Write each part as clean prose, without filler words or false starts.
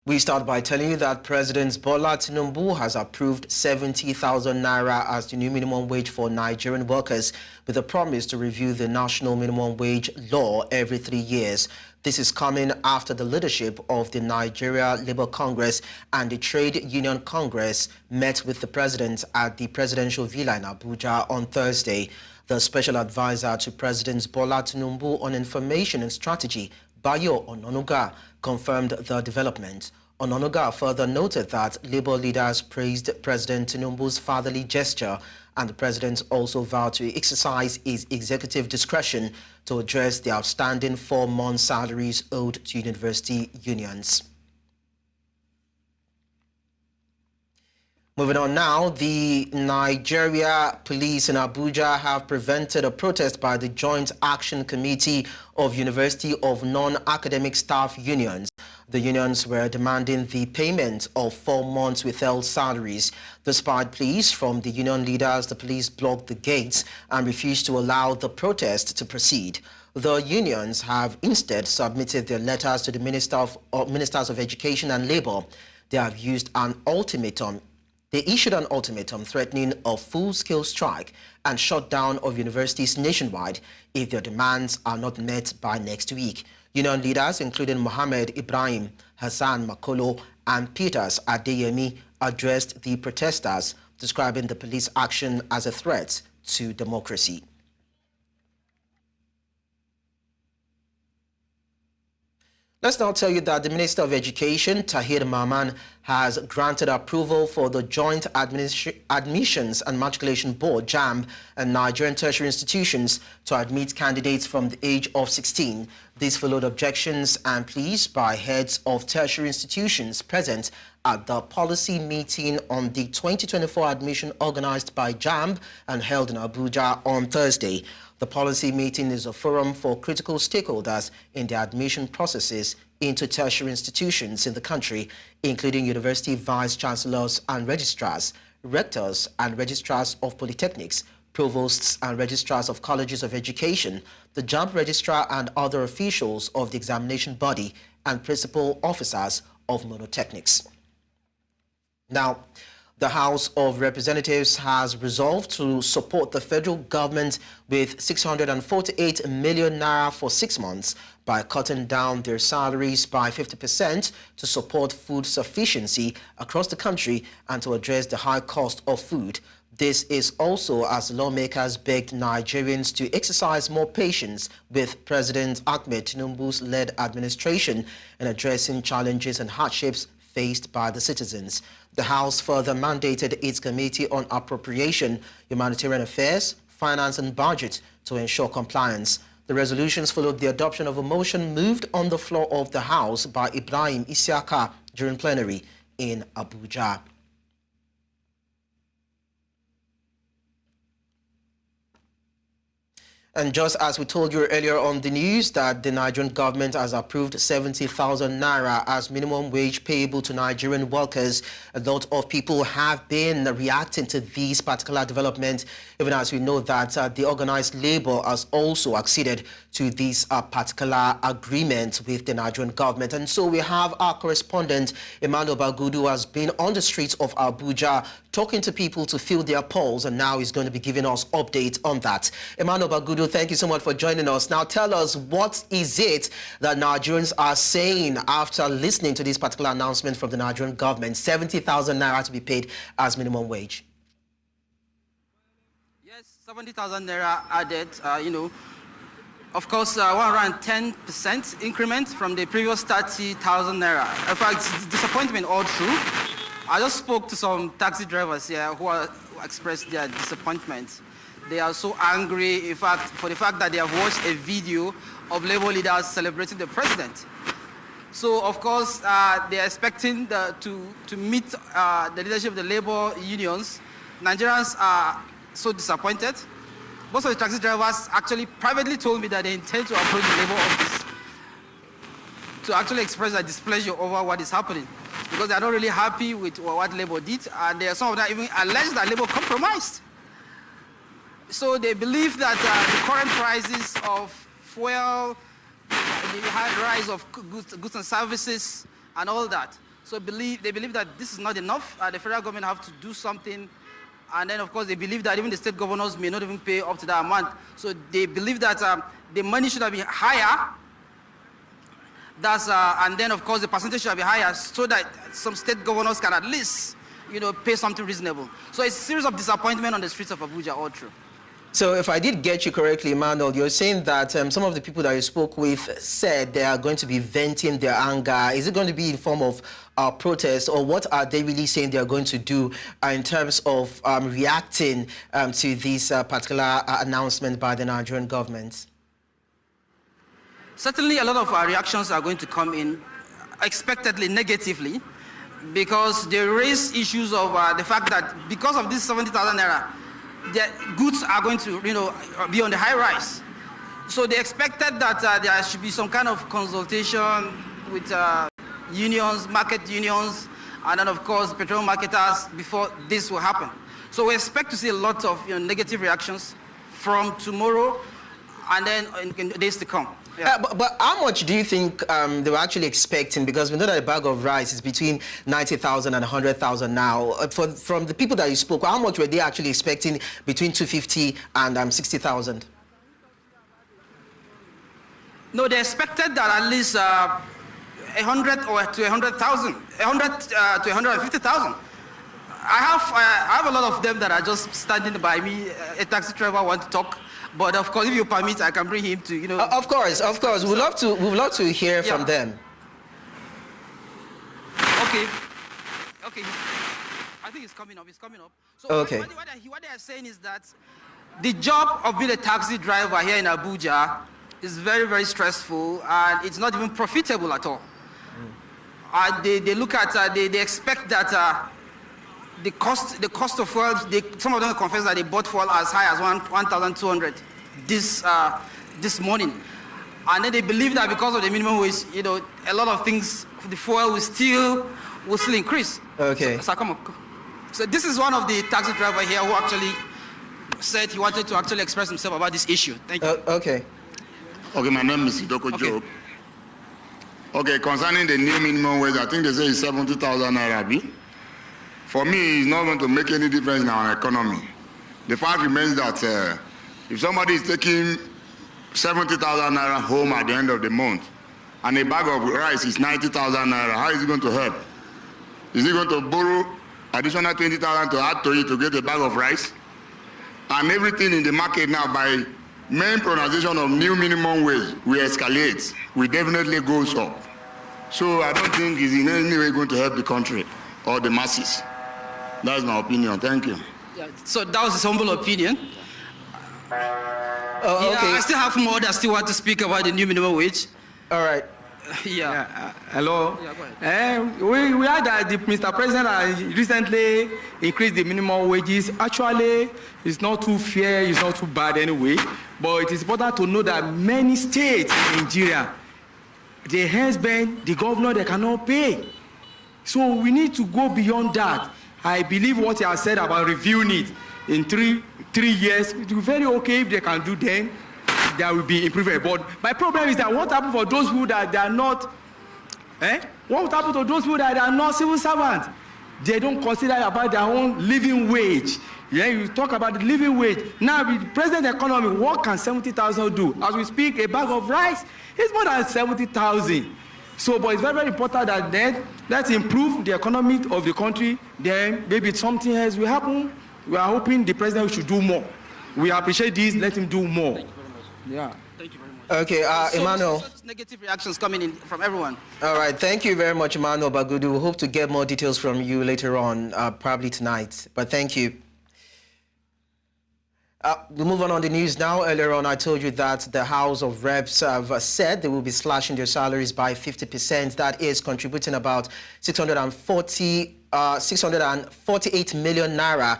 We start by telling you that President Bola Tinubu has approved 70,000 naira as the new minimum wage for Nigerian workers, with a promise to review the national minimum wage law every 3 years. This is coming after the leadership of the Nigeria Labour Congress and the Trade Union Congress met with the president at the presidential villa in Abuja on Thursday. The special advisor to President Bola Tinubu on information and strategy, Bayo Onanuga, confirmed the development. Onanuga further noted that Labour leaders praised President Tinubu's fatherly gesture, and the president also vowed to exercise his executive discretion to address the outstanding 4-month salaries owed to university unions. Moving on now, the Nigeria police in Abuja have prevented a protest by the Joint Action Committee of University of Non-Academic Staff Unions. The unions were demanding the payment of 4 months withheld salaries. Despite pleas from the union leaders, the police blocked the gates and refused to allow the protest to proceed. The unions have instead submitted their letters to the Ministers of Education and Labour. They have used an ultimatum. They issued an ultimatum threatening a full-scale strike and shutdown of universities nationwide if their demands are not met by next week. Union leaders, including Mohammed Ibrahim, Hassan Makolo, and Peters Adeyemi, addressed the protesters, describing the police action as a threat to democracy. Let's now tell you that the Minister of Education, Tahir Mamman, has granted approval for the Joint Admissions and Matriculation Board, JAMB, and Nigerian tertiary institutions to admit candidates from the age of 16. These followed objections and pleas by heads of tertiary institutions present at the policy meeting on the 2024 admission organized by JAMB and held in Abuja on Thursday. The policy meeting is a forum for critical stakeholders in the admission processes into tertiary institutions in the country, including university vice-chancellors and registrars, rectors and registrars of polytechnics, provosts and registrars of colleges of education, the JAMB registrar and other officials of the examination body, and principal officers of monotechnics. Now, the House of Representatives has resolved to support the federal government with 648 million naira for 6 months by cutting down their salaries by 50% to support food sufficiency across the country and to address the high cost of food. This is also as lawmakers begged Nigerians to exercise more patience with President Ahmed Tinubu's led administration in addressing challenges and hardships faced by the citizens. The House further mandated its Committee on Appropriation, Humanitarian Affairs, Finance and Budget to ensure compliance. The resolutions followed the adoption of a motion moved on the floor of the House by Ibrahim Isiaka during plenary in Abuja. And just as we told you earlier on the news that the Nigerian government has approved 70,000 naira as minimum wage payable to Nigerian workers, a lot of people have been reacting to this particular development, even as we know that the organized labor has also acceded to this particular agreement with the Nigerian government. And so we have our correspondent, Emmanuel Bagudu, who has been on the streets of Abuja talking to people to feel their pulse, and now he's going to be giving us updates on that. Emmanuel Bagudu, thank you so much for joining us. Now tell us, what is it that Nigerians are saying after listening to this particular announcement from the Nigerian government, 70,000 naira to be paid as minimum wage? Yes, 70,000 naira added, of course, 110% increment from the previous 30,000 naira. In fact, it's disappointment all through. I just spoke to some taxi drivers here who expressed their disappointment. They are so angry, in fact, for the fact that they have watched a video of labor leaders celebrating the president. So, of course, they are expecting to meet the leadership of the labor unions. Nigerians are so disappointed. Most of the taxi drivers actually privately told me that they intend to approach the labor office to actually express their displeasure over what is happening, because they are not really happy with what Labour did, and there are some of them even alleged that Labour compromised. So they believe that the current prices of fuel, the high rise of goods and services, and all that So they believe that this is not enough. The federal government have to do something. And then, of course, they believe that even the state governors may not even pay up to that amount. So they believe that the money should have been higher. And then, of course, the percentage should be higher so that some state governors can at least, pay something reasonable. So it's a series of disappointment on the streets of Abuja, all true. So if I did get you correctly, Emmanuel, you're saying that some of the people that you spoke with said they are going to be venting their anger. Is it going to be in form of protest, or what are they really saying they are going to do in terms of reacting to this particular announcement by the Nigerian government? Certainly a lot of reactions are going to come in expectedly negatively, because they raise issues of the fact that because of this 70,000 naira, the goods are going to, be on the high rise. So they expected that there should be some kind of consultation with unions, market unions, and then of course petroleum marketers before this will happen. So we expect to see a lot of negative reactions from tomorrow and then in the days to come. Yeah. But how much do you think they were actually expecting? Because we know that a bag of rice is between 90,000 and 100,000 now. From the people that you spoke, how much were they actually expecting between 250 and 60,000? No, they expected that at least 100 or to 100,000, 100 to 150,000. I have a lot of them that are just standing by me. A taxi driver want to talk. But of course, if you permit, I can bring him to, Of course. We'd love to hear from them. Okay. I think it's coming up. So okay. What they are saying is that the job of being a taxi driver here in Abuja is very, very stressful, and it's not even profitable at all. They look at, they expect that the cost of fuel, some of them confess that they bought fuel as high as 1,200 this morning. And then they believe that because of the minimum wage, a lot of things, the fuel will still increase. Okay. So this is one of the taxi drivers here who actually said he wanted to actually express himself about this issue. Thank you. Okay. Okay, my name is Idoko Job. Okay, concerning the new minimum wage, I think they say it's 70,000 naira. For me, it's not going to make any difference in our economy. The fact remains that if somebody is taking 70,000 naira home at the end of the month, and a bag of rice is 90,000 naira, how is it going to help? Is he going to borrow additional 20,000 to add to it to get a bag of rice? And everything in the market now, by main pronunciation of new minimum wage, we escalate, we definitely goes up. So I don't think it's in any way going to help the country or the masses. That's my opinion. Thank you. Yeah, so that was his humble opinion. Okay. I still have more that still want to speak about the new minimum wage. All right. Hello. Yeah, go ahead. We heard that Mr. President has recently increased the minimum wages. Actually, it's not too fair, it's not too bad anyway. But it is important to know that many states in Nigeria, the husband, the governor, they cannot pay. So we need to go beyond that. I believe what he has said about reviewing it in three years, it will be very okay if they can do then. There will be improvement. But my problem is that what happens for those people that they are not, what happens to those people that are not civil servants? They don't consider about their own living wage. Yeah, you talk about the living wage. Now, with the present economy, what can 70,000 do? As we speak, a bag of rice is more than 70,000. So, but it's very, very important that then let's improve the economy of the country. Then maybe something else will happen. We are hoping the president should do more. We appreciate this. Let him do more. Thank you very much. Yeah. Thank you very much. Okay, Emmanuel. Such negative reactions coming in from everyone. All right, thank you very much, Emmanuel Bagudu. We hope to get more details from you later on, probably tonight. But thank you. We move on the news now. Earlier on, I told you that the House of Reps have said they will be slashing their salaries by 50%. That is contributing about 640 648 million naira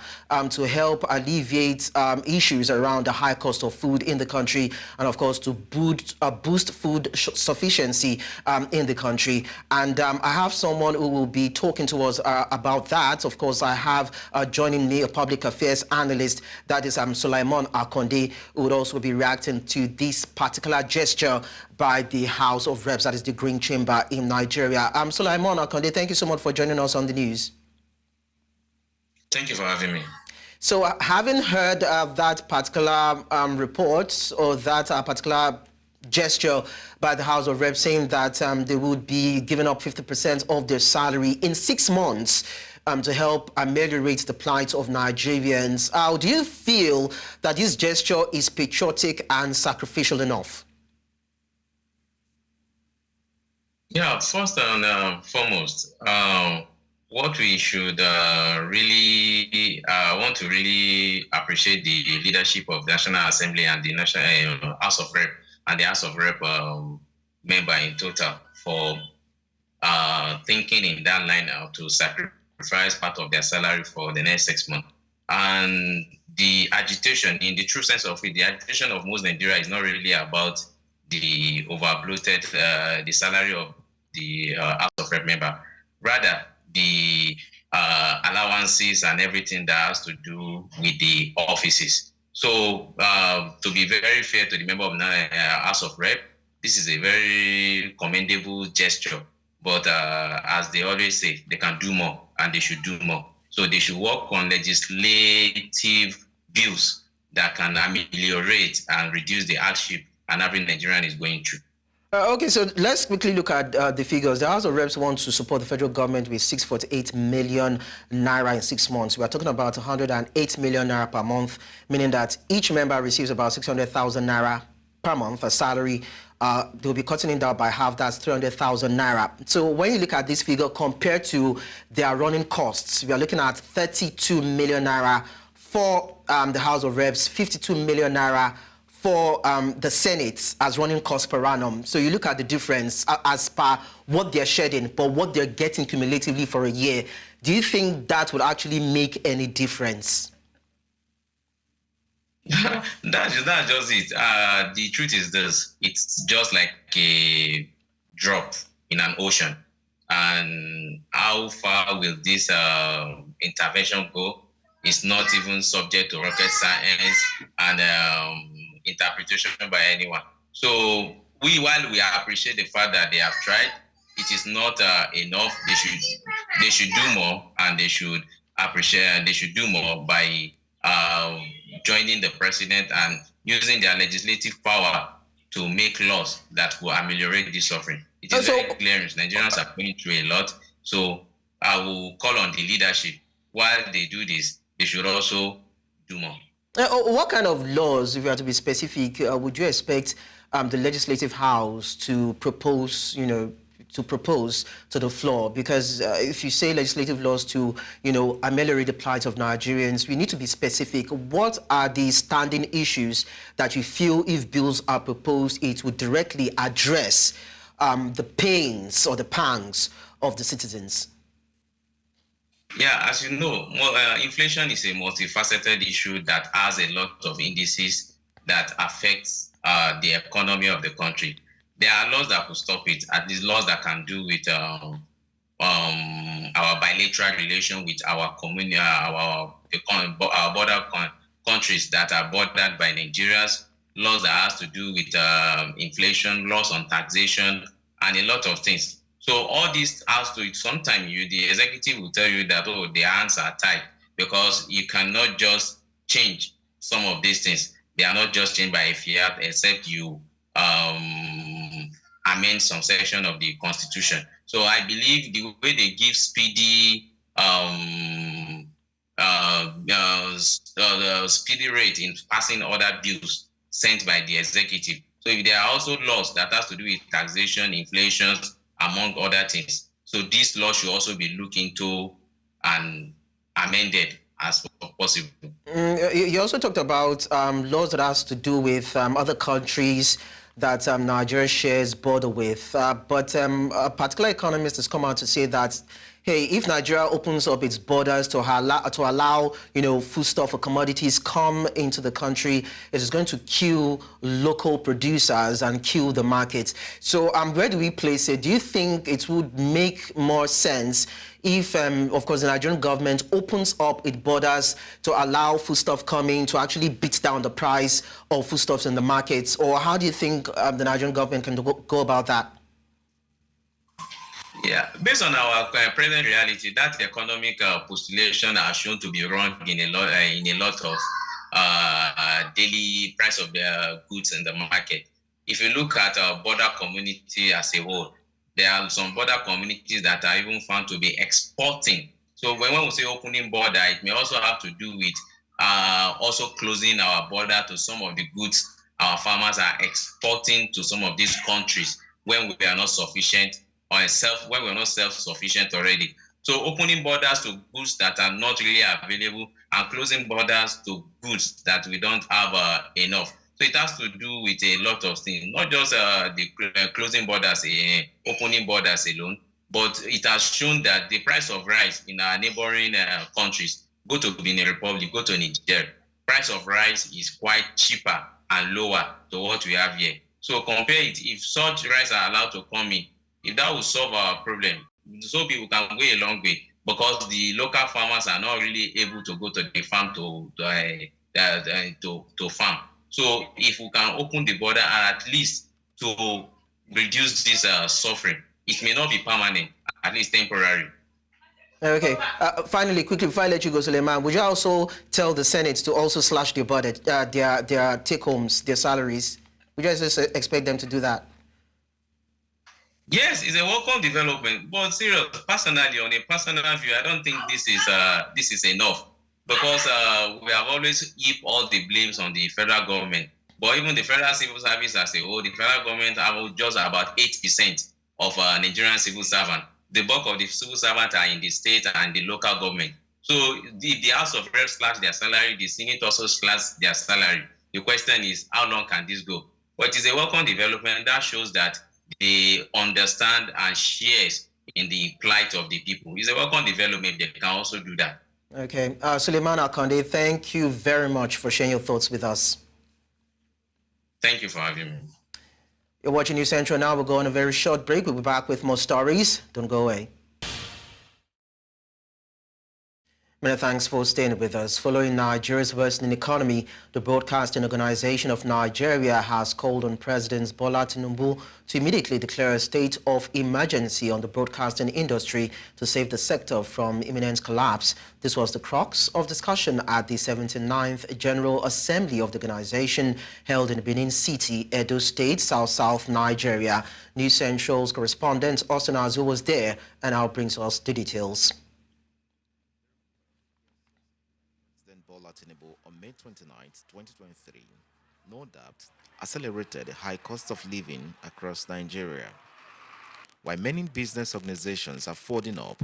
to help alleviate issues around the high cost of food in the country, and of course to boost food sufficiency in the country. And I have someone who will be talking to us about that. Of course, I have joining me a public affairs analyst, that is Sulaiman Akonde, who would also be reacting to this particular gesture by the House of Reps, that is the Green Chamber in Nigeria. Sulaiman Akonde, thank you so much for joining us on the news. Thank you for having me. So having heard that particular report or that particular gesture by the House of Reps saying that they would be giving up 50% of their salary in 6 months to help ameliorate the plight of Nigerians, how do you feel that this gesture is patriotic and sacrificial enough? Yeah, first and foremost, what we should really want to really appreciate the leadership of the National Assembly and the National House of Rep and the House of Rep member in total for thinking in that line to sacrifice part of their salary for the next 6 months. And the agitation, in the true sense of it, the agitation of most Nigeria is not really about the over-bloated, the salary of the House of Rep member. Rather, the allowances and everything that has to do with the offices. So, to be very fair to the member of the House of Rep, this is a very commendable gesture. But as they always say, they can do more and they should do more. So they should work on legislative bills that can ameliorate and reduce the hardship an average Nigerian is going through. Okay, so let's quickly look at the figures. The House of Reps wants to support the federal government with 648 million naira in 6 months. We are talking about 108 million naira per month, meaning that each member receives about 600,000 naira per month as salary. They'll be cutting it down by half, that's 300,000 naira. So when you look at this figure compared to their running costs, we are looking at 32 million naira for the House of Reps, 52 million naira for the Senate as running costs per annum. So you look at the difference as per what they're shedding, but what they're getting cumulatively for a year. Do you think that would actually make any difference? That's just it. The truth is this: it's just like a drop in an ocean. And how far will this intervention go? It's not even subject to rocket science and interpretation by anyone. So while we appreciate the fact that they have tried, it is not enough. They should do more, and they should appreciate, and they should do more by joining the president and using their legislative power to make laws that will ameliorate this suffering. It is very clear Nigerians are going through a lot. So I will call on the leadership. While they do this, they should also do more. What kind of laws, if you are to be specific, would you expect the Legislative House to propose, to the floor? Because if you say legislative laws to, ameliorate the plight of Nigerians, we need to be specific. What are the standing issues that you feel, if bills are proposed, it would directly address the pains or the pangs of the citizens? Yeah, as you know, inflation is a multifaceted issue that has a lot of indices that affects the economy of the country. There are laws that could stop it, at least laws that can do with our bilateral relation with our community, our border countries that are bordered by Nigerians, laws that has to do with inflation, laws on taxation, and a lot of things. So all this has to, sometimes the executive will tell you that, the hands are tied, because you cannot just change some of these things. They are not just changed by a fiat, except you amend some section of the Constitution. So I believe the way they give speedy speedy rate in passing other bills sent by the executive. So if there are also laws that has to do with taxation, inflation, among other things. So this law should also be looked into and amended as possible. You also talked about laws that has to do with other countries that Nigeria shares border with. But a particular economist has come out to say that, hey, if Nigeria opens up its borders to allow foodstuff or commodities come into the country, it is going to kill local producers and kill the market. So where do we place it? Do you think it would make more sense if, of course, the Nigerian government opens up its borders to allow foodstuff coming to actually beat down the price of foodstuffs in the markets? Or how do you think the Nigerian government can go about that? Yeah, based on our present reality, that economic postulation are shown to be wrong in a lot of daily price of the goods in the market. If you look at our border community as a whole, there are some border communities that are even found to be exporting. So when we say opening border, it may also have to do with also closing our border to some of the goods our farmers are exporting to some of these countries when we are not sufficient when we're not self-sufficient already. So opening borders to goods that are not really available and closing borders to goods that we don't have enough. So it has to do with a lot of things, not just the closing borders, opening borders alone, but it has shown that the price of rice in our neighboring countries, go to Benin Republic, go to Niger, price of rice is quite cheaper and lower to what we have here. So compare it, if such rice are allowed to come in, if that will solve our problem, so people can go a long way because the local farmers are not really able to go to the farm to farm. So if we can open the border and at least to reduce this suffering, it may not be permanent, at least temporary. Okay. Finally, quickly, before I let you go, Suleiman, would you also tell the Senate to also slash their budget, their take-homes, their salaries? Would you just expect them to do that? Yes, it's a welcome development, but serious, personally, on a personal view, I don't think this is enough because we have always heaped all the blames on the federal government. But even the federal civil service as a whole, the federal government have just about 8% of Nigerian civil servants. The bulk of the civil servants are in the state and the local government. So the House of Reps slash their salary, the Senate also slash their salary. The question is, how long can this go? But it is a welcome development that shows that they understand and shares in the plight of the people. It's a welcome development. They can also do that. Okay. Suleiman Akande, thank you very much for sharing your thoughts with us. Thank you for having me. You're watching News Central now. We'll go on a very short break. We'll be back with more stories. Don't go away. Many thanks for staying with us. Following Nigeria's worsening economy, the Broadcasting Organization of Nigeria has called on President Bola Tinubu to immediately declare a state of emergency on the broadcasting industry to save the sector from imminent collapse. This was the crux of discussion at the 79th General Assembly of the organization held in Benin City, Edo State, South Nigeria. News Central's correspondent Austin Azu was there and now brings us the details. Tinubu on May 29, 2023, no doubt accelerated the high cost of living across Nigeria. While many business organizations are folding up,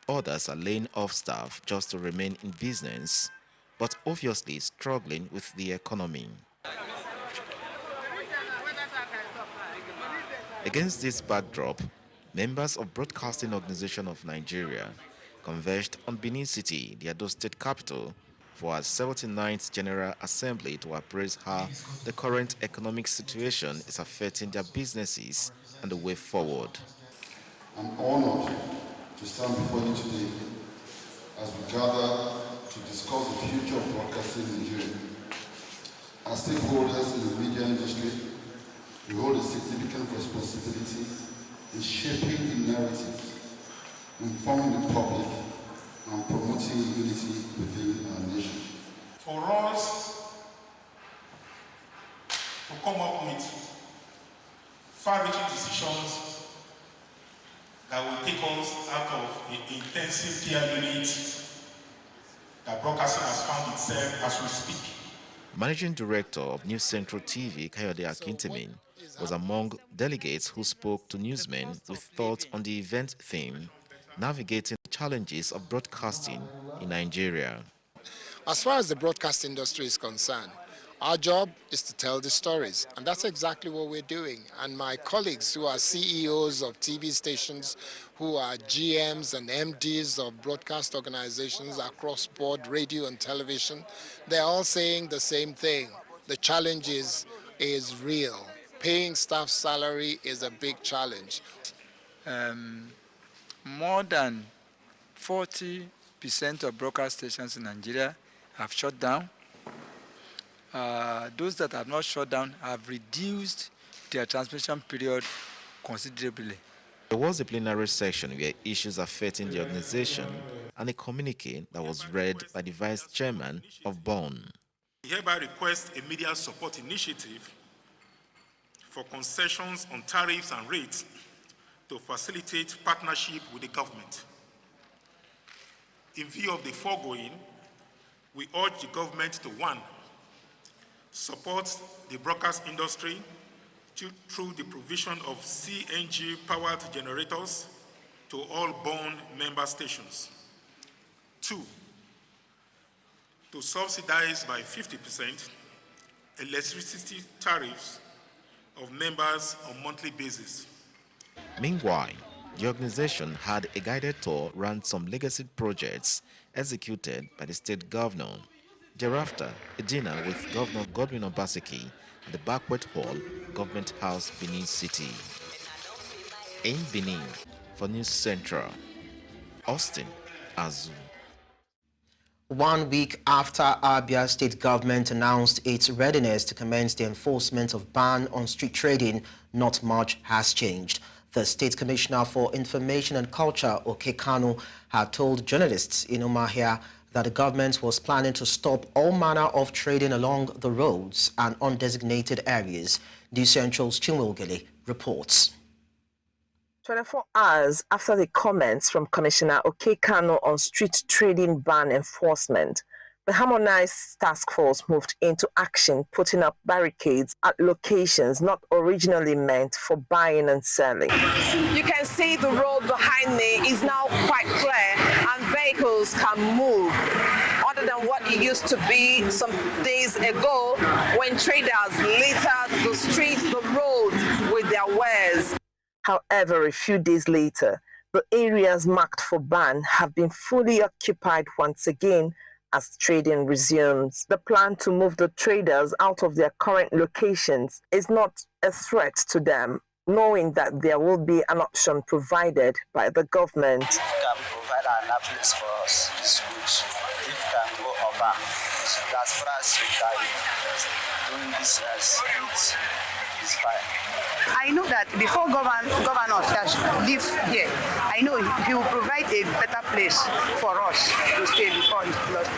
others are laying off staff just to remain in business, but obviously struggling with the economy. Against this backdrop, members of Broadcasting Organization of Nigeria converged on Benin City, the Edo State capital, for our 79th General Assembly to appraise how the current economic situation is affecting their businesses and the way forward. I'm honored to stand before you today as we gather to discuss the future of broadcasting in Nigeria. As stakeholders in the media industry, we hold a significant responsibility in shaping the narrative, informing the public, and promoting unity within our nation. For us to come up with far-reaching decisions that will take us out of the intensive care unit that broadcasting has found itself as we speak. Managing Director of News Central TV, Kayode Akintemin, was among delegates who spoke to newsmen with thoughts on the event theme, navigating the challenges of broadcasting in Nigeria. As far as the broadcast industry is concerned, Our job is to tell the stories, and that's exactly what we're doing. And my colleagues who are CEOs of TV stations, who are GMs and MDs of broadcast organizations across board, radio and television, they're all saying the same thing. The challenge is real. Paying staff salary is a big challenge. More than 40% of broadcast stations in Nigeria have shut down. Those that have not shut down have reduced their transmission period considerably. There was a plenary session where issues affecting the organization and a communique that was read by the vice chairman of BON. We hereby request a media support initiative for concessions on tariffs and rates to facilitate partnership with the government. In view of the foregoing, we urge the government to 1. Support the broadcast industry through the provision of CNG-powered generators to all BON member stations. 2. To subsidize by 50% electricity tariffs of members on monthly basis. Meanwhile, the organization had a guided tour around some legacy projects executed by the state governor. Thereafter, a dinner with Governor Godwin Obaseki at the banquet hall, Government House, Benin City. In Benin, for News Central, Austin Azu. 1 week after Abia state government announced its readiness to commence the enforcement of ban on street trading, not much has changed. The State Commissioner for Information and Culture, Lekan, had told journalists in Umuahia that the government was planning to stop all manner of trading along the roads and undesignated areas. News Central's Chinwe reports. 24 hours after the comments from Commissioner Lekan on street trading ban enforcement, the harmonized task force moved into action, putting up barricades at locations not originally meant for buying and selling. You can see the road behind me is now quite clear and vehicles can move, other than what it used to be some days ago when traders littered the streets, the roads with their wares. However, a few days later, the areas marked for ban have been fully occupied once again as trading resumes. The plan to move the traders out of their current locations is not a threat to them, knowing that there will be an option provided by the government. If you can provide another place for us, it's good. If you can go urban, as far as you can doing business, it's fine. I know that before governor lives here, I know he will provide a better place for us to stay before he's closed.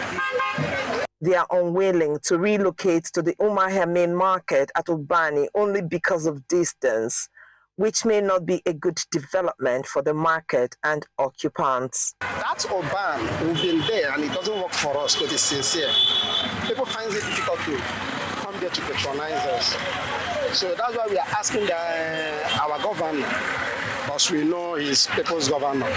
They are unwilling to relocate to the Umuahia main market at Ubani only because of distance, which may not be a good development for the market and occupants. That Urban, we've been there and it doesn't work for us, to be sincere. People find it difficult to come there to patronize us. So that's why we are asking our governor, because we know he's people's governor,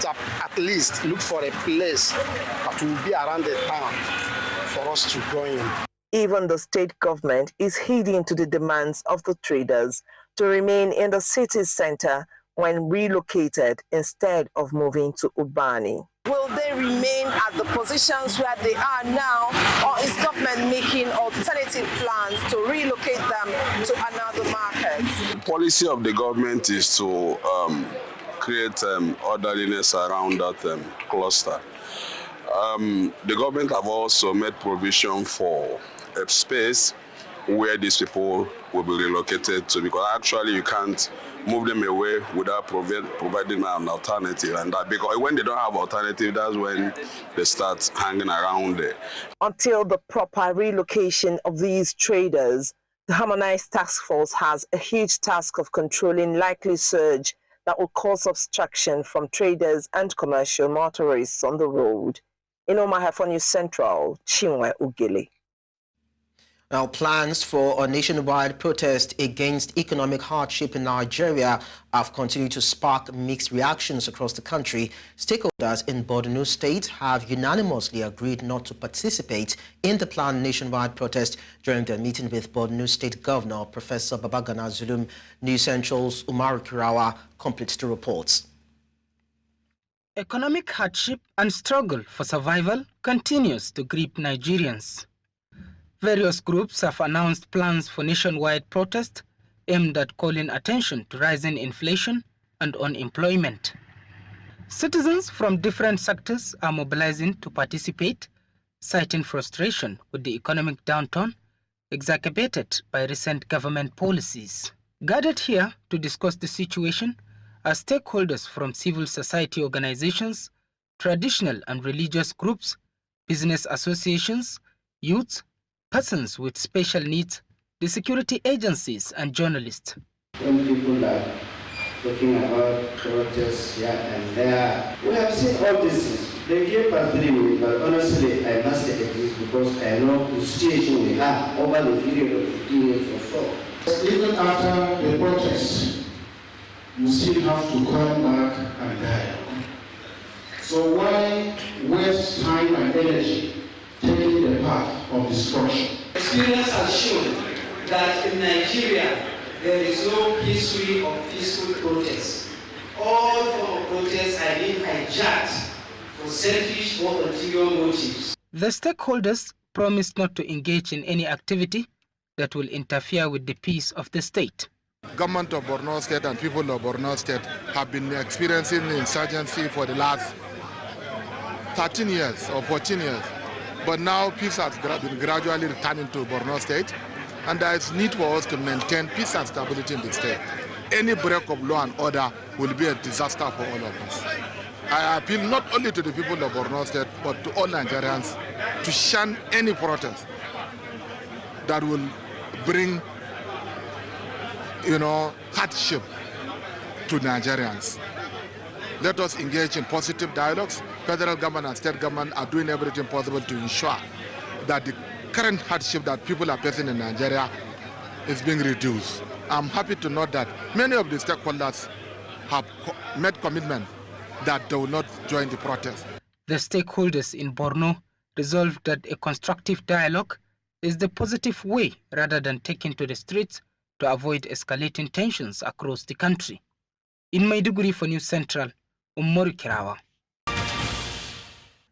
to at least look for a place that will be around the town for us to go in. Even the state government is heeding to the demands of the traders to remain in the city center when relocated instead of moving to Ubani. Will they remain at the positions where they are now, or is government making alternative plans to relocate them to another market? The policy of the government is to create orderliness around that cluster. The government have also made provision for a space where these people will be relocated to, because actually you can't move them away without providing an alternative, and that because when they don't have alternative, that's when they start hanging around there. Until the proper relocation of these traders, the harmonized task force has a huge task of controlling likely surge that will cause obstruction from traders and commercial motorists on the road. In Umuahia for News Central, Chinwe Ugele. Now, plans for a nationwide protest against economic hardship in Nigeria have continued to spark mixed reactions across the country. Stakeholders in Borno State have unanimously agreed not to participate in the planned nationwide protest during their meeting with Borno State Governor Professor Babagana Zulum. News Central's Umar Kirawa completes the reports. Economic hardship and struggle for survival continues to grip Nigerians. Various groups have announced plans for nationwide protest aimed at calling attention to rising inflation and unemployment. Citizens from different sectors are mobilizing to participate, citing frustration with the economic downturn exacerbated by recent government policies. Gathered here to discuss the situation are stakeholders from civil society organizations, traditional and religious groups, business associations, youth, persons with special needs, the security agencies, and journalists. When people are talking about protests here and there, we have seen all these things. They gave us 3 minutes, but honestly, I must say this because I know the situation we have over the period of 15 years or so. Even after the protests, you still have to come back and dialogue. So why waste time and energy taking the path of destruction? Experience has shown that in Nigeria, there is no history of peaceful protests. All forms of protests are being hijacked for selfish or ulterior motives. The stakeholders promised not to engage in any activity that will interfere with the peace of the state. Government of Borno State and people of Borno State have been experiencing insurgency for the last 13 years or 14 years. But now peace has been gradually returning to Borno State, and there is need for us to maintain peace and stability in the state. Any break of law and order will be a disaster for all of us. I appeal not only to the people of Borno State, but to all Nigerians to shun any protest that will bring, hardship to Nigerians. Let us engage in positive dialogues. Federal government and state government are doing everything possible to ensure that the current hardship that people are facing in Nigeria is being reduced. I'm happy to note that many of the stakeholders have made commitment that they will not join the protest. The stakeholders in Borno resolved that a constructive dialogue is the positive way rather than taking to the streets to avoid escalating tensions across the country. In Maiduguri for News Central, Umar Kirawa.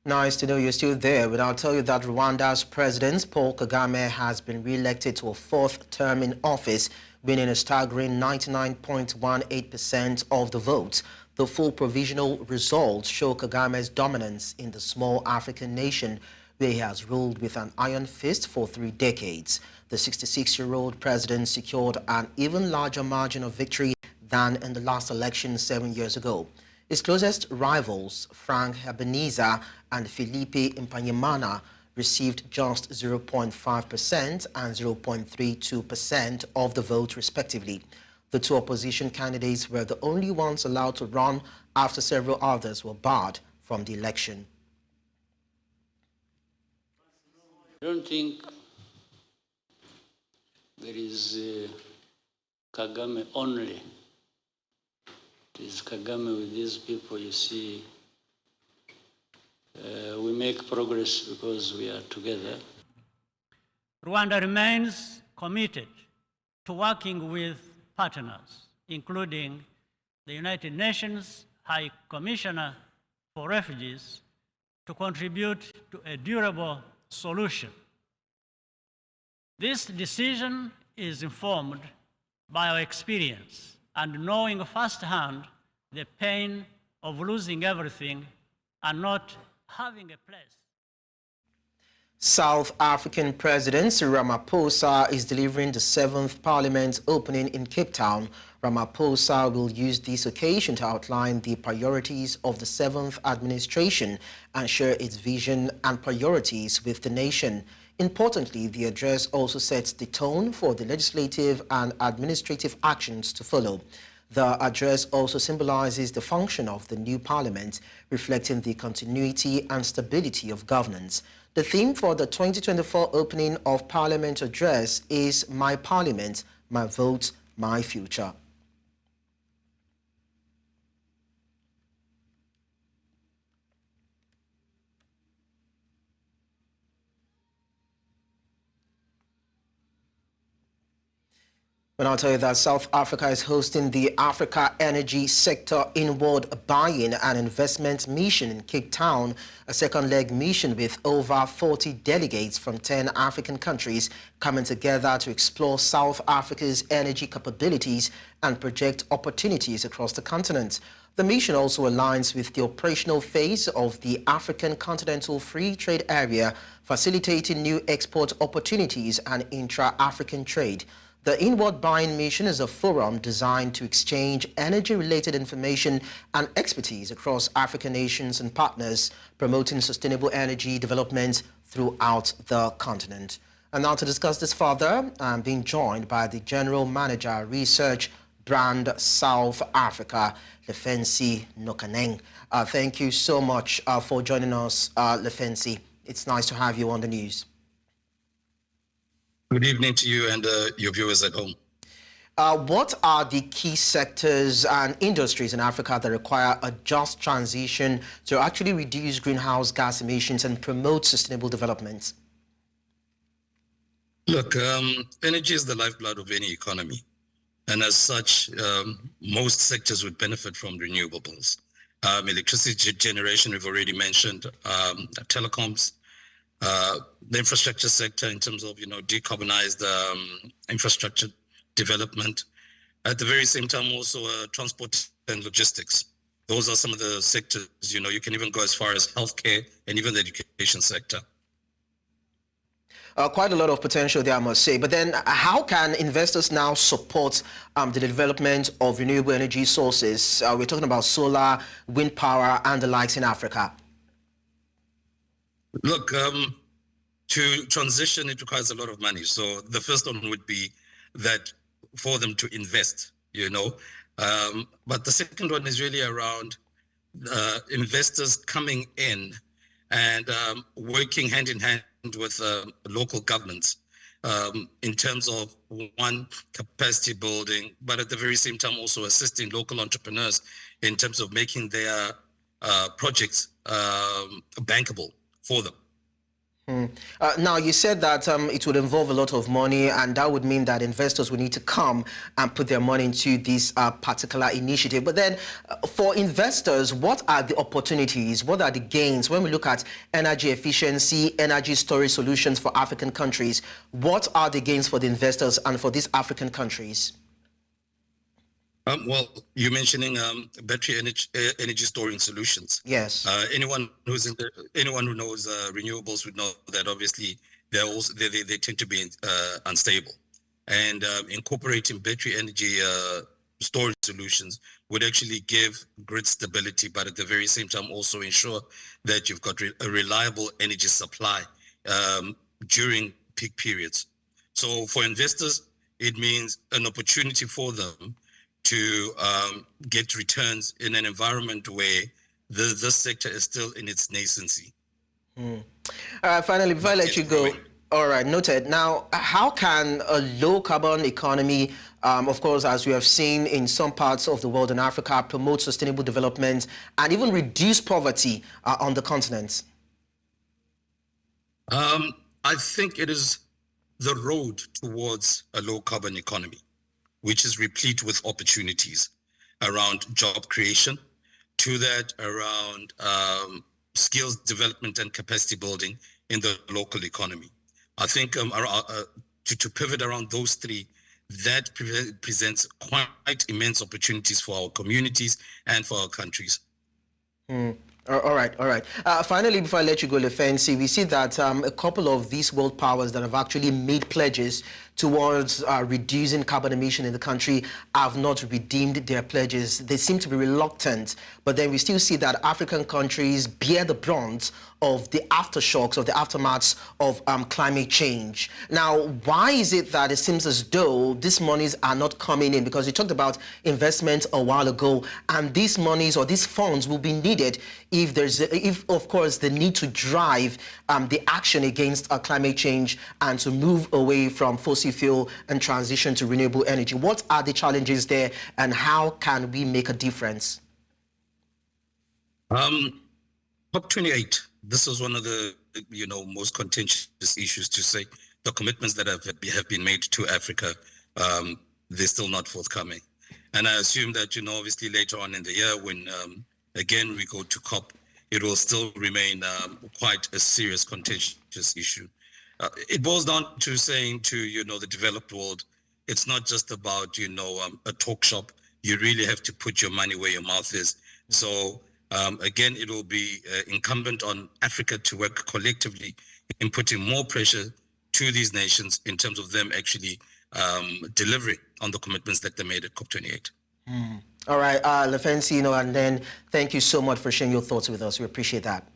Nice to know you're still there, but I'll tell you that Rwanda's President Paul Kagame has been re-elected to a 4th term in office, winning a staggering 99.18% of the votes. The full provisional results show Kagame's dominance in the small African nation, where he has ruled with an iron fist for 3 decades. The 66-year-old president secured an even larger margin of victory than in the last election 7 years ago. His closest rivals, Habineza and Philippe Mpayimana, received just 0.5% and 0.32% of the vote, respectively. The 2 opposition candidates were the only ones allowed to run after several others were barred from the election. I don't think there is Kagame only. It is Kagame with these people, you see. We make progress because we are together. Rwanda remains committed to working with partners, including the United Nations High Commissioner for Refugees, to contribute to a durable solution. This decision is informed by our experience and knowing firsthand the pain of losing everything and not having a place. South African President Cyril Ramaphosa is delivering the 7th Parliament opening in Cape Town. Ramaphosa will use this occasion to outline the priorities of the 7th administration and share its vision and priorities with the nation. Importantly, the address also sets the tone for the legislative and administrative actions to follow. The address also symbolizes the function of the new parliament, reflecting the continuity and stability of governance. The theme for the 2024 opening of Parliament address is My Parliament, My Vote, My Future. But I'll tell you that South Africa is hosting the Africa Energy Sector Inward Buying and Investment Mission in Cape Town, a second leg mission with over 40 delegates from 10 African countries coming together to explore South Africa's energy capabilities and project opportunities across the continent. The mission also aligns with the operational phase of the African Continental Free Trade Area, facilitating new export opportunities and intra-African trade. The Inward Buying Mission is a forum designed to exchange energy-related information and expertise across African nations and partners, promoting sustainable energy development throughout the continent. And now to discuss this further, I'm being joined by the General Manager, Research Brand South Africa, Lefensi Nokaneng. Thank you so much for joining us, Lefensi. It's nice to have you on the news. Good evening to you and your viewers at home. What are the key sectors and industries in Africa that require a just transition to actually reduce greenhouse gas emissions and promote sustainable development? Look, energy is the lifeblood of any economy. And as such, most sectors would benefit from renewables. Electricity generation, we've already mentioned, telecoms, the infrastructure sector in terms of, decarbonized infrastructure development. At the very same time, also transport and logistics. Those are some of the sectors, you can even go as far as healthcare and even the education sector. Quite a lot of potential there, I must say. But then how can investors now support the development of renewable energy sources? We're talking about solar, wind power, and the likes in Africa. Look, to transition, it requires a lot of money. So the first one would be that for them to invest, But the second one is really around investors coming in and working hand in hand with local governments in terms of, one, capacity building, but at the very same time also assisting local entrepreneurs in terms of making their projects bankable for them. Now, you said that it would involve a lot of money, and that would mean that investors would need to come and put their money into this particular initiative. But then for investors, what are the opportunities? What are the gains? When we look at energy efficiency, energy storage solutions for African countries, what are the gains for the investors and for these African countries? Well, you're mentioning battery energy storing solutions. Yes. Anyone who knows renewables would know that obviously they tend to be unstable, and incorporating battery energy storage solutions would actually give grid stability, but at the very same time also ensure that you've got a reliable energy supply during peak periods. So for investors, it means an opportunity for them to get returns in an environment where this sector is still in its nascency. Finally, before I let you go, all right, noted. Now, how can a low-carbon economy, of course, as we have seen in some parts of the world in Africa, promote sustainable development and even reduce poverty on the continent? I think it is the road towards a low-carbon economy, which is replete with opportunities around job creation, to that around skills development and capacity building in the local economy. I think to pivot around those three, that presents quite immense opportunities for our communities and for our countries. All right. Finally, before I let you go, Lefensi, we see that a couple of these world powers that have actually made pledges towards reducing carbon emission in the country have not redeemed their pledges. They seem to be reluctant, but then we still see that African countries bear the brunt of the aftershocks, of the aftermaths of climate change. Now, why is it that it seems as though these monies are not coming in? Because you talked about investment a while ago, and these monies or these funds will be needed if of course, the need to drive the action against climate change and to move away from fossil fuel and transition to renewable energy. What are the challenges there, and how can we make a difference? COP28. This was one of the most contentious issues, to say the commitments that have been made to Africa, they're still not forthcoming. And I assume that obviously later on in the year, when again we go to COP, it will still remain quite a serious contentious issue. It boils down to saying to the developed world, it's not just about a talk shop. You really have to put your money where your mouth is. So again, it will be incumbent on Africa to work collectively in putting more pressure to these nations in terms of them actually delivering on the commitments that they made at COP28. All right, Lefensino, and then thank you so much for sharing your thoughts with us. We appreciate that.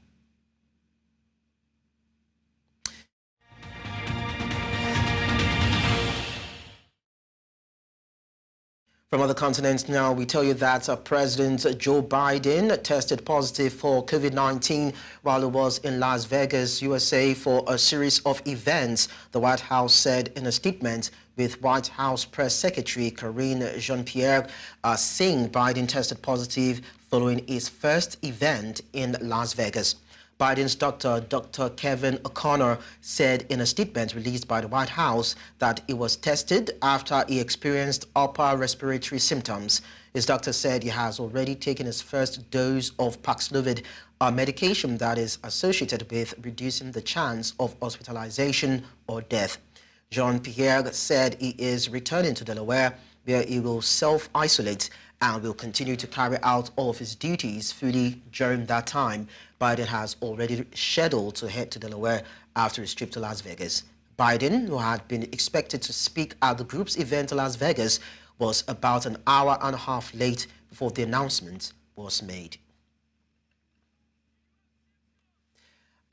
From other continents now, we tell you that President Joe Biden tested positive for COVID-19 while he was in Las Vegas, USA for a series of events, the White House said in a statement, with White House Press Secretary Karine Jean-Pierre saying Biden tested positive following his first event in Las Vegas. Biden's doctor, Dr. Kevin O'Connor, said in a statement released by the White House that he was tested after he experienced upper respiratory symptoms. His doctor said he has already taken his first dose of Paxlovid, a medication that is associated with reducing the chance of hospitalization or death. Jean-Pierre said he is returning to Delaware, where he will self-isolate and will continue to carry out all of his duties fully during that time. Biden has already scheduled to head to Delaware after his trip to Las Vegas. Biden, who had been expected to speak at the group's event in Las Vegas, was about an hour and a half late before the announcement was made.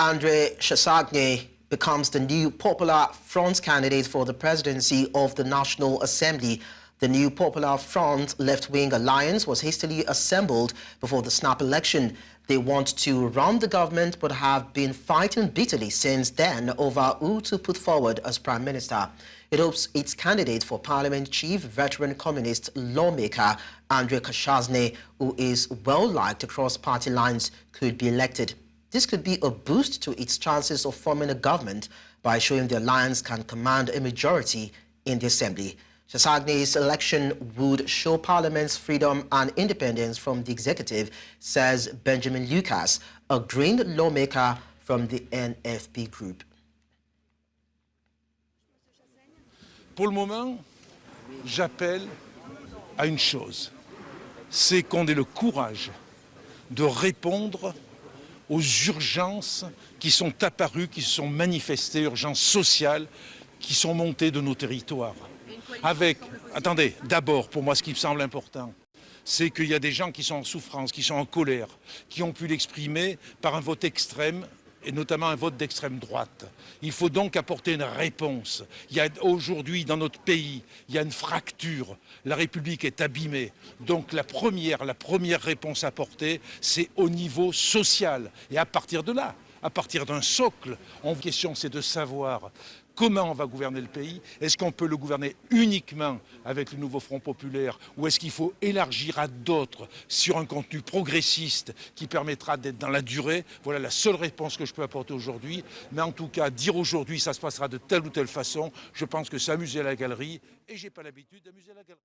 Andre Chasagne becomes the new Popular Front candidate for the presidency of the National Assembly. The new Popular Front left-wing alliance was hastily assembled before the snap election. They want to run the government but have been fighting bitterly since then over who to put forward as prime minister. It hopes its candidate for parliament chief, veteran communist lawmaker Andre Chasagne, who is well-liked across party lines, could be elected. This could be a boost to its chances of forming a government by showing the alliance can command a majority in the assembly. Chasagne's election would show Parliament's freedom and independence from the executive, says Benjamin Lucas, a Green lawmaker from the NFP group. Pour le moment, j'appelle à une chose, c'est qu'on ait le courage de répondre aux urgences qui sont apparues, qui se sont manifestées, urgences sociales qui sont montées de nos territoires. Attendez, d'abord, pour moi, ce qui me semble important, c'est qu'il y a des gens qui sont en souffrance, qui sont en colère, qui ont pu l'exprimer par un vote extrême, et notamment un vote d'extrême droite. Il faut donc apporter une réponse. Il y a aujourd'hui, dans notre pays, il y a une fracture. La République est abîmée. Donc la première réponse à apporter, c'est au niveau social. Et à partir de là, à partir d'un socle, la question, c'est de savoir comment on va gouverner le pays. Est-ce qu'on peut le gouverner uniquement avec le nouveau Front populaire ou est-ce qu'il faut élargir à d'autres sur un contenu progressiste qui permettra d'être dans la durée? Voilà la seule réponse que je peux apporter aujourd'hui. Mais en tout cas, dire aujourd'hui ça se passera de telle ou telle façon, je pense que c'est amuser à la galerie et j'ai pas l'habitude d'amuser à la galerie.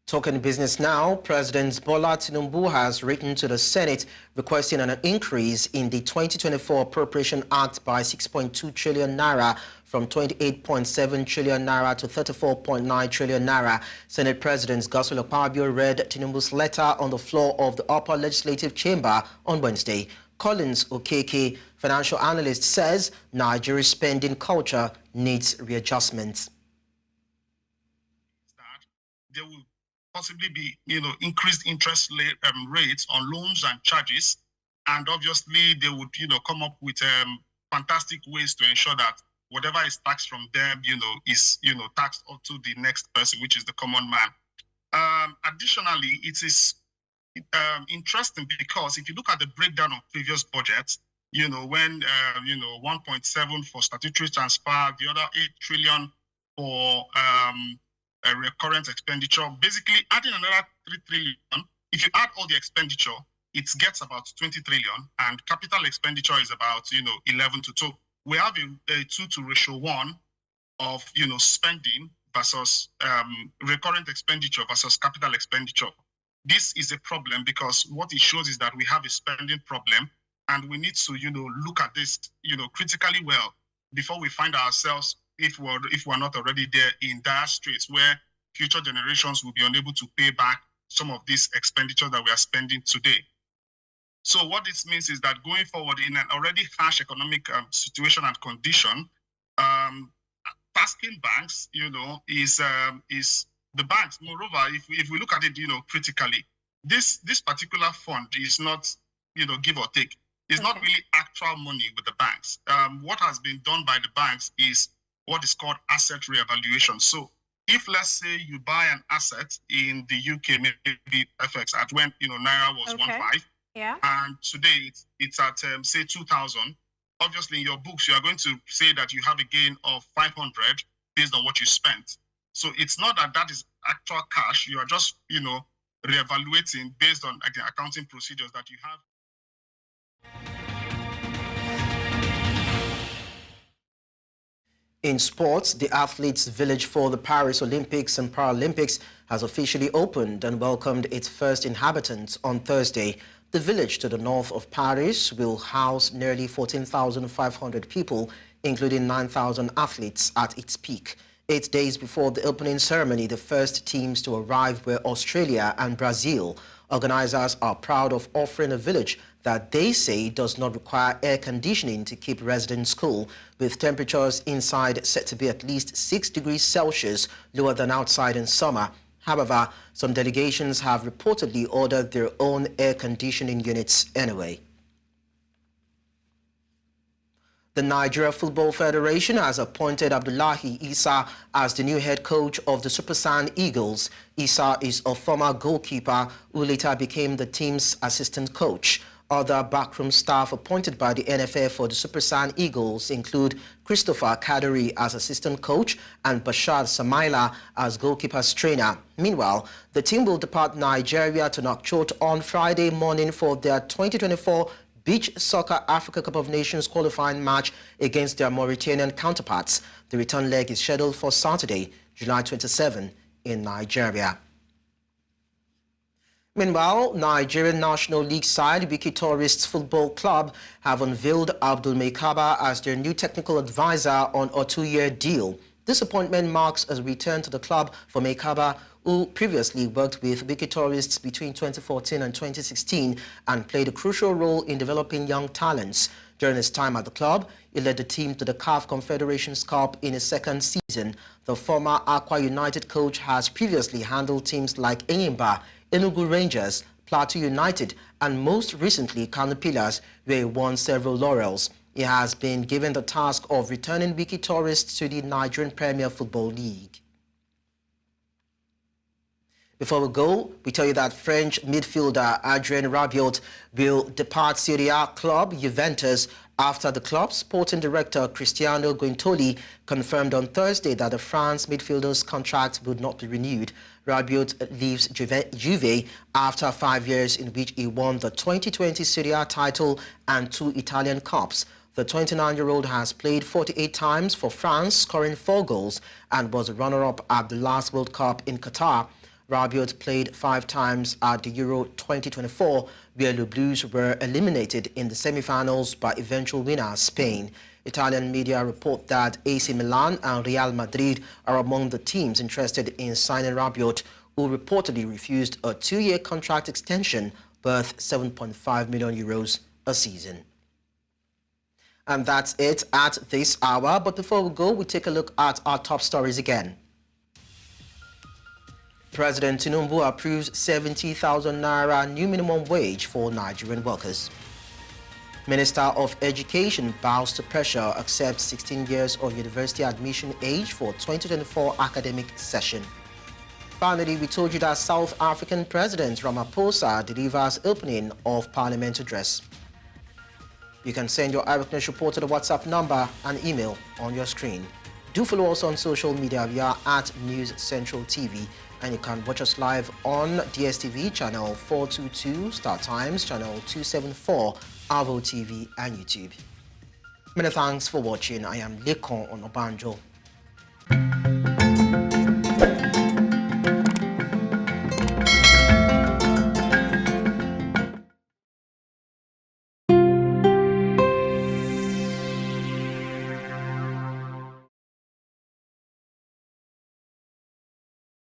Talking business now, President Bola Tinubu has written to the Senate requesting an increase in the 2024 Appropriation Act by 6.2 trillion naira from 28.7 trillion naira to 34.9 trillion naira. Senate President Godswill Akpabio read Tinubu's letter on the floor of the upper legislative chamber on Wednesday. Collins Okeke, financial analyst, says Nigeria's spending culture needs readjustment. There will possibly be, increased interest rates on loans and charges, and obviously they would, come up with fantastic ways to ensure that whatever is taxed from them, is, taxed up to the next person, which is the common man. Additionally, it is interesting because if you look at the breakdown of previous budgets, when 1.7 for statutory transfer, the other 8 trillion for a recurrent expenditure, basically adding another 3 trillion. If you add all the expenditure, it gets about 20 trillion, and capital expenditure is about 11 to 2. We have a 2:1 of spending versus recurrent expenditure versus capital expenditure. This is a problem because what it shows is that we have a spending problem, and we need to look at this critically well before we find ourselves, if we're not already there, in dire straits where future generations will be unable to pay back some of this expenditure that we are spending today. So what this means is that going forward in an already harsh economic situation and condition, tasking banks, is the banks. Moreover, if we look at it, critically, this particular fund is not, give or take. It's not really actual money with the banks. What has been done by the banks is what is called asset reevaluation. So if, let's say, you buy an asset in the UK, maybe FX at when Naira was 1.5, and today it's at say 2,000. Obviously, in your books, you are going to say that you have a gain of 500 based on what you spent. So it's not that is actual cash. You are just reevaluating based on accounting procedures that you have. In sports, the athletes' village for the Paris Olympics and Paralympics has officially opened and welcomed its first inhabitants on Thursday. The village to the north of Paris will house nearly 14,500 people, including 9,000 athletes at its peak. 8 days before the opening ceremony, the first teams to arrive were Australia and Brazil. Organizers are proud of offering a village that they say does not require air conditioning to keep residents cool, with temperatures inside set to be at least 6 degrees Celsius lower than outside in summer. However, some delegations have reportedly ordered their own air conditioning units anyway. The Nigeria Football Federation has appointed Abdullahi Issa as the new head coach of the Super Sand Eagles. Issa is a former goalkeeper who later became the team's assistant coach. Other backroom staff appointed by the NFF for the Super Sand Eagles include Christopher Kaduri as assistant coach and Bashar Samaila as goalkeeper's trainer. Meanwhile, the team will depart Nigeria to Nouakchott on Friday morning for their 2024 Beach Soccer Africa Cup of Nations qualifying match against their Mauritanian counterparts. The return leg is scheduled for Saturday, July 27 in Nigeria. Meanwhile, Nigerian National League side Wiki Tourists Football Club have unveiled Abdul Maikaba as their new technical advisor on a 2-year deal. This appointment marks a return to the club for Maikaba, who previously worked with Wiki Tourists between 2014 and 2016 and played a crucial role in developing young talents. During his time at the club, he led the team to the CAF Confederations Cup in his second season. The former Aqua United coach has previously handled teams like Enyimba, Enugu Rangers, Plateau United, and most recently Kano Pillars, where he won several laurels. He has been given the task of returning Wiki Tourists to the Nigerian Premier Football League. Before we go, we tell you that French midfielder Adrien Rabiot will depart Serie A club Juventus after the club's sporting director Cristiano Guintoli confirmed on Thursday that the France midfielder's contract would not be renewed. Rabiot leaves Juve after 5 years in which he won the 2020 Serie A title and 2 Italian Cups. The 29-year-old has played 48 times for France, scoring 4 goals, and was a runner-up at the last World Cup in Qatar. Rabiot played 5 times at the Euro 2024, where the Blues were eliminated in the semi-finals by eventual winner Spain. Italian media report that AC Milan and Real Madrid are among the teams interested in signing Rabiot, who reportedly refused a 2-year contract extension worth €7.5 million a season. And that's it at this hour. But before we go, we take a look at our top stories again. President Tinubu approves 70,000 naira new minimum wage for Nigerian workers. Minister of Education bows to pressure, accepts 16 years of university admission age for 2024 academic session. Finally, we told you that South African President Ramaphosa delivers opening of Parliament address. You can send your eyewitness report to the WhatsApp number and email on your screen. Do follow us on social media. We are at News Central TV, and you can watch us live on DSTV channel 422, Star Times channel 274, Avo TV, and YouTube. Many thanks for watching. I am Lekan Onabanjo.